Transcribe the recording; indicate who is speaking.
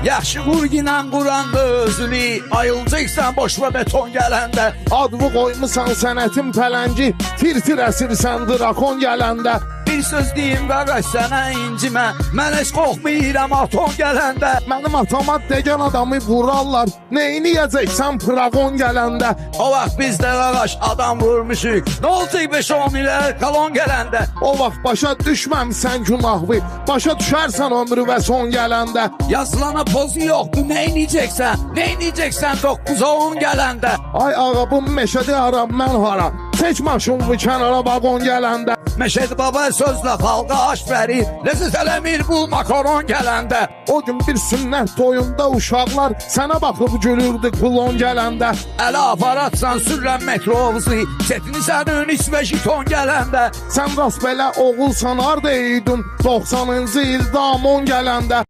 Speaker 1: Yaxşı vurginən qurandı özülü, ayılacaqsan boş və beton gələndə.
Speaker 2: Adımı qoymusan sənətin pələngi, tir-tir əsirsən drakon gələndə.
Speaker 1: Bir söz deyim qardaş sənə incimə, mən heç qorxmayıram aton gələndə.
Speaker 2: Mənim atama degən adamı vurarlar, neyini yiyəcəksən pragon gələndə.
Speaker 1: O vaxt biz də qardaş adam vurmuşuq, nə olacaq 5-10 ilə kalon gələndə.
Speaker 2: O vaxt başa düşməmsən günahvı, başa düşərsən ömrü və son gələndə.
Speaker 1: Yazılana pozu yoxdur, neyniyəcəksən, neyniyəcəksən 9-10 gələndə.
Speaker 2: Ay ağa bu meşədə aram mən hara, seç maşınımı kənara vagon gələndə.
Speaker 1: Meşədi baba sözlə xalqa aş verir, lezzət eləmir bu makaron gələndə.
Speaker 2: O gün bir sünnət toyunda uşaqlar sənə baxıb gülürdü klon gələndə.
Speaker 1: Ələ aparatsan sürrən metrobusu, setini sənin ismə jiton gələndə.
Speaker 2: Sən rast belə oğulsan harda eydin 90-cı ildə amon gələndə.